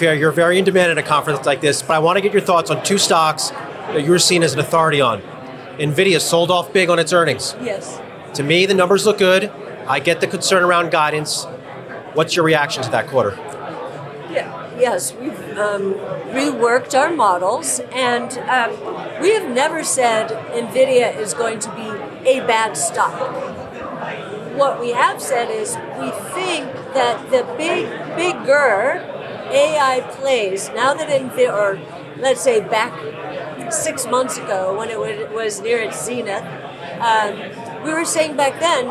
fair, you're very in demand at a conference like this, but I want to get your thoughts on two stocks that you're seen as an authority on. Nvidia sold off big on its earnings. Yes. To me, the numbers look good. I get the concern around guidance. What's your reaction to that quarter? Yes, we've reworked our models, and we have never said Nvidia is going to be a bad stock. What we have said is we think that the bigger AI plays, now that Nvidia, or let's say back 6 months ago when it was near its zenith, we were saying back then,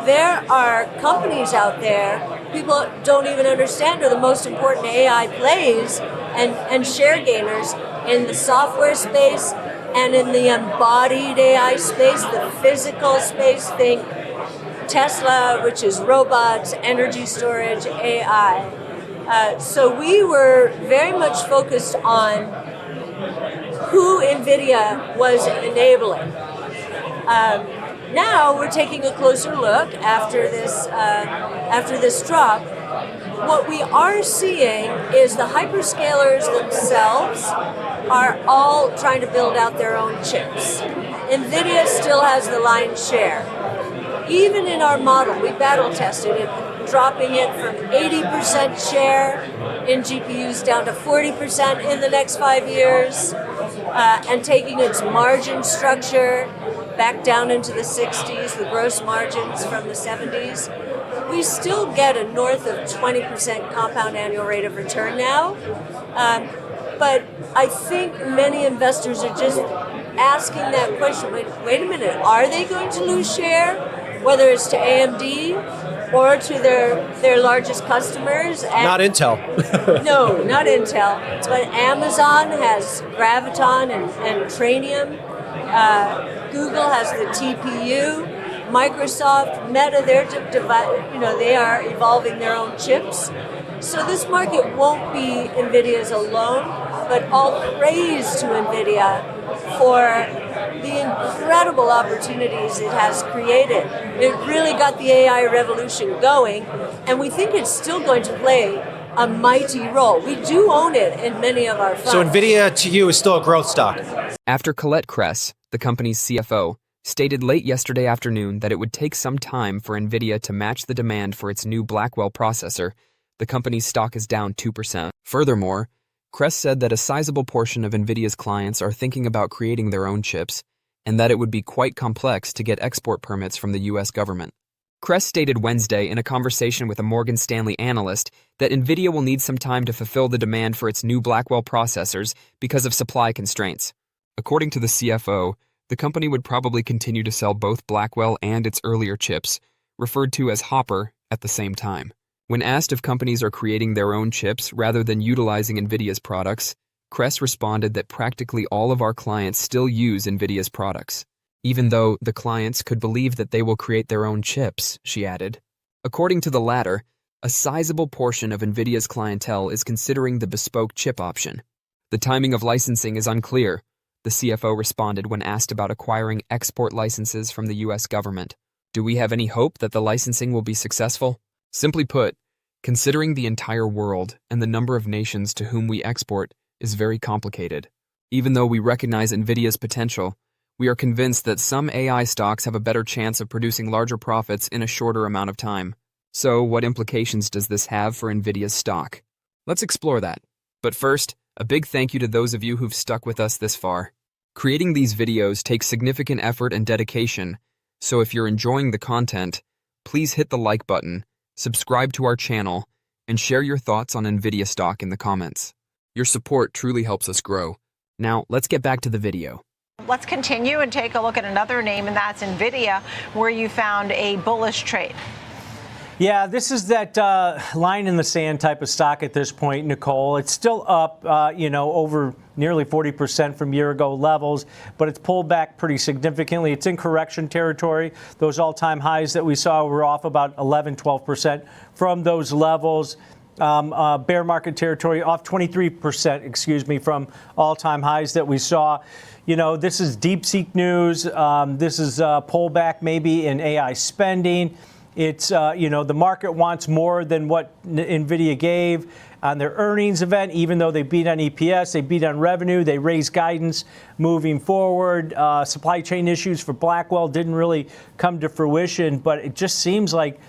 there are companies out there people don't even understand are the most important AI plays and share gainers in the software space and in the embodied AI space, the physical space. Think Tesla, which is robots, energy storage, AI. So we were very much focused on who NVIDIA was enabling. Now we're taking a closer look after this drop. What we are seeing is the hyperscalers themselves are all trying to build out their own chips. NVIDIA still has the lion's share. Even in our model, we battle tested it, dropping it from 80% share in GPUs down to 40% in the next 5 years, and taking its margin structure back down into the 60s, the gross margins from the 70s. We still get a north of 20% compound annual rate of return now. But I think many investors are just asking that question, wait a minute, are they going to lose share? Whether it's to AMD or to their largest customers. Not Intel. No, not Intel. But Amazon has Graviton and Trainium. Google has the TPU. Microsoft, Meta, they are evolving their own chips. So this market won't be NVIDIA's alone, but all praise to NVIDIA for the incredible opportunities it has created. It really got the AI revolution going, and we think it's still going to play a mighty role. We do own it in many of our funds. So NVIDIA to you is still a growth stock? After Colette Kress, the company's CFO, stated late yesterday afternoon that it would take some time for NVIDIA to match the demand for its new Blackwell processor, the company's stock is down 2%. Furthermore, Kress said that a sizable portion of NVIDIA's clients are thinking about creating their own chips, and that it would be quite complex to get export permits from the U.S. government. Kress stated Wednesday in a conversation with a Morgan Stanley analyst that NVIDIA will need some time to fulfill the demand for its new Blackwell processors because of supply constraints. According to the CFO, the company would probably continue to sell both Blackwell and its earlier chips, referred to as Hopper, at the same time. When asked if companies are creating their own chips rather than utilizing NVIDIA's products, Kress responded that practically all of our clients still use NVIDIA's products, even though the clients could believe that they will create their own chips, she added. According to the latter, a sizable portion of NVIDIA's clientele is considering the bespoke chip option. The timing of licensing is unclear, the CFO responded when asked about acquiring export licenses from the U.S. government. Do we have any hope that the licensing will be successful? Simply put, considering the entire world and the number of nations to whom we export is very complicated. Even though we recognize NVIDIA's potential, we are convinced that some AI stocks have a better chance of producing larger profits in a shorter amount of time. So, what implications does this have for NVIDIA's stock? Let's explore that. But first, a big thank you to those of you who've stuck with us this far. Creating these videos takes significant effort and dedication, so if you're enjoying the content, please hit the like button, subscribe to our channel, and share your thoughts on NVIDIA stock in the comments. Your support truly helps us grow. Now, let's get back to the video. Let's continue and take a look at another name, and that's NVIDIA, where you found a bullish trade. Yeah, this is that line in the sand type of stock at this point, Nicole. It's still up, over nearly 40% from year-ago levels, but it's pulled back pretty significantly. It's in correction territory. Those all-time highs that we saw were off about 11, 12% from those levels. Bear market territory off 23%, from all-time highs that we saw. This is DeepSeek news. This is a pullback maybe in AI spending. It's, the market wants more than what Nvidia gave on their earnings event, even though they beat on EPS, they beat on revenue, they raised guidance moving forward. Supply chain issues for Blackwell didn't really come to fruition, but it just seems like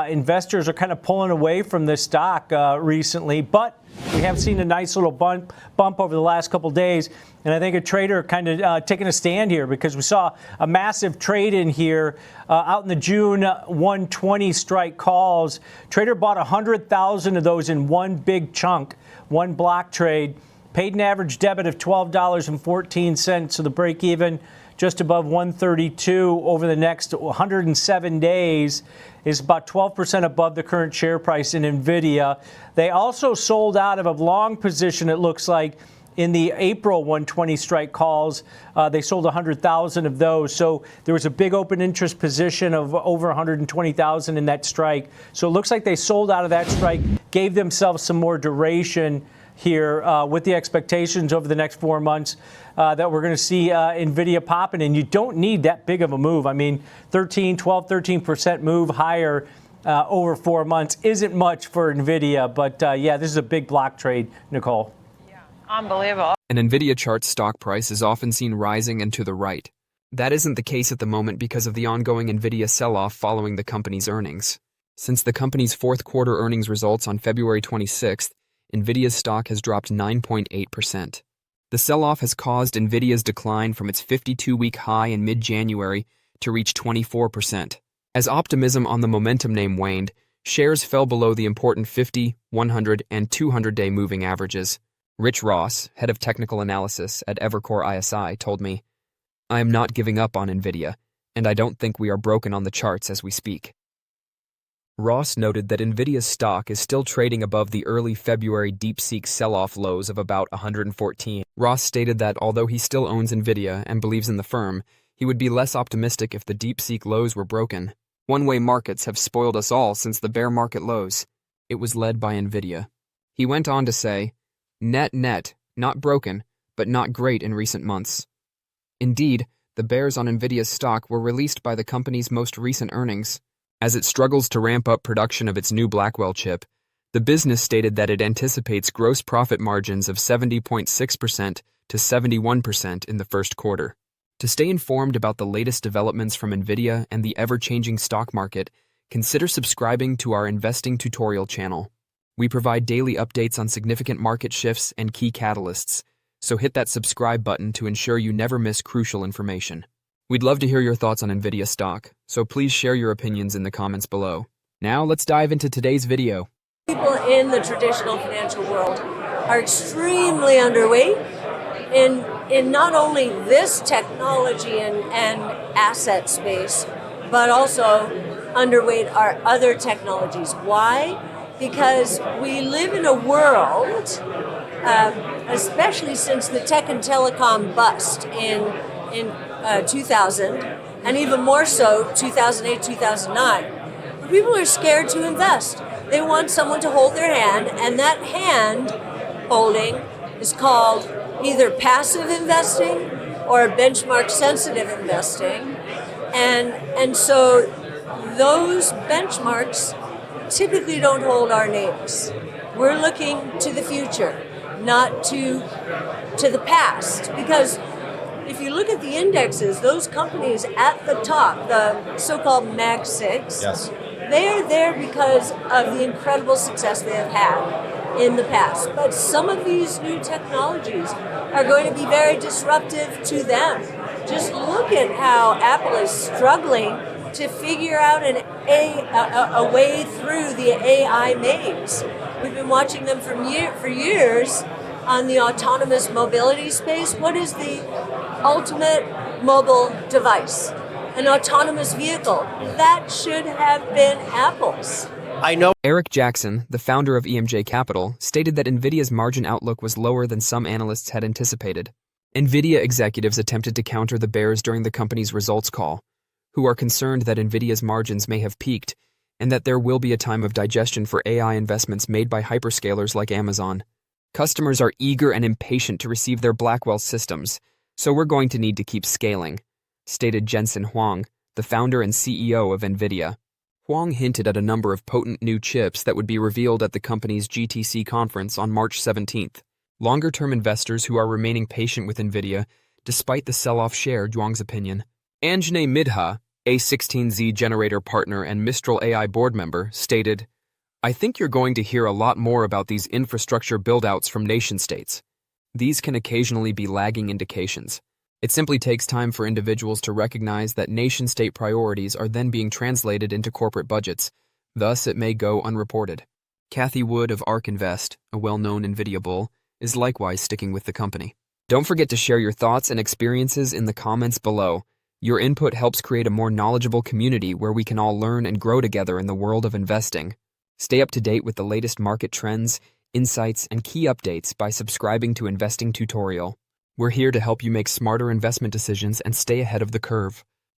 investors are kind of pulling away from this stock recently. But we have seen a nice little bump over the last couple days. And I think a trader kind of taking a stand here, because we saw a massive trade in here out in the June 120 strike calls. Trader bought 100,000 of those in one big chunk, one block trade, paid an average debit of $12.14, so the break even just above 132 over the next 107 days is about 12% above the current share price in Nvidia. They also sold out of a long position, it looks like, in the April 120 strike calls. They sold 100,000 of those. So there was a big open interest position of over 120,000 in that strike. So it looks like they sold out of that strike, gave themselves some more duration here with the expectations over the next 4 months that we're going to see Nvidia popping. And you don't need that big of a move. I mean, 13% move higher over 4 months isn't much for Nvidia. But yeah, this is a big block trade, Nicole. Unbelievable. An Nvidia chart stock price is often seen rising and to the right. That isn't the case at the moment because of the ongoing Nvidia sell-off following the company's earnings. Since the company's fourth quarter earnings results on February 26th, Nvidia's stock has dropped 9.8%. The sell-off has caused Nvidia's decline from its 52-week high in mid-January to reach 24%. As optimism on the momentum name waned, shares fell below the important 50, 100, and 200-day moving averages. Rich Ross, head of technical analysis at Evercore ISI, told me, "I am not giving up on Nvidia, and I don't think we are broken on the charts as we speak." Ross noted that Nvidia's stock is still trading above the early February DeepSeek sell-off lows of about 114. Ross stated that although he still owns Nvidia and believes in the firm, he would be less optimistic if the DeepSeek lows were broken. One-way markets have spoiled us all since the bear market lows. It was led by Nvidia. He went on to say, net, not broken, but not great in recent months. Indeed, the bears on Nvidia's stock were released by the company's most recent earnings. As it struggles to ramp up production of its new Blackwell chip, the business stated that it anticipates gross profit margins of 70.6% to 71% in the first quarter. To stay informed about the latest developments from Nvidia and the ever-changing stock market, consider subscribing to our investing tutorial channel. We provide daily updates on significant market shifts and key catalysts, so hit that subscribe button to ensure you never miss crucial information. We'd love to hear your thoughts on Nvidia stock, so please share your opinions in the comments below. Now let's dive into today's video. People in the traditional financial world are extremely underweight in not only this technology and asset space, but also underweight our other technologies. Why? Because we live in a world, especially since the tech and telecom bust in 2000, and even more so 2008, 2009, where people are scared to invest. They want someone to hold their hand, and that hand holding is called either passive investing or benchmark sensitive investing. And so those benchmarks typically don't hold our names. We're looking to the future, not to the past. Because if you look at the indexes, those companies at the top, the so-called Mag 6, Yes. they are there because of the incredible success they have had in the past. But some of these new technologies are going to be very disruptive to them. Just look at how Apple is struggling to figure out a way through the AI maze. We've been watching them for years on the autonomous mobility space. What is the ultimate mobile device? An autonomous vehicle. That should have been Apple's. I know. Eric Jackson, the founder of EMJ Capital, stated that Nvidia's margin outlook was lower than some analysts had anticipated. Nvidia executives attempted to counter the bears during the company's results call, who are concerned that Nvidia's margins may have peaked and that there will be a time of digestion for AI investments made by hyperscalers like Amazon. Customers are eager and impatient to receive their Blackwell systems, so we're going to need to keep scaling, stated Jensen Huang, the founder and CEO of Nvidia. Huang hinted at a number of potent new chips that would be revealed at the company's GTC conference on March 17th. Longer-term investors who are remaining patient with Nvidia, despite the sell-off, shared Huang's opinion. Anjane Midha, A16Z generator partner and Mistral AI board member, stated, "I think you're going to hear a lot more about these infrastructure build-outs from nation-states. These can occasionally be lagging indications. It simply takes time for individuals to recognize that nation-state priorities are then being translated into corporate budgets. Thus, it may go unreported." Cathie Wood of ARK Invest, a well-known Nvidia bull, is likewise sticking with the company. Don't forget to share your thoughts and experiences in the comments below. Your input helps create a more knowledgeable community where we can all learn and grow together in the world of investing. Stay up to date with the latest market trends, insights, and key updates by subscribing to Investing Tutorial. We're here to help you make smarter investment decisions and stay ahead of the curve.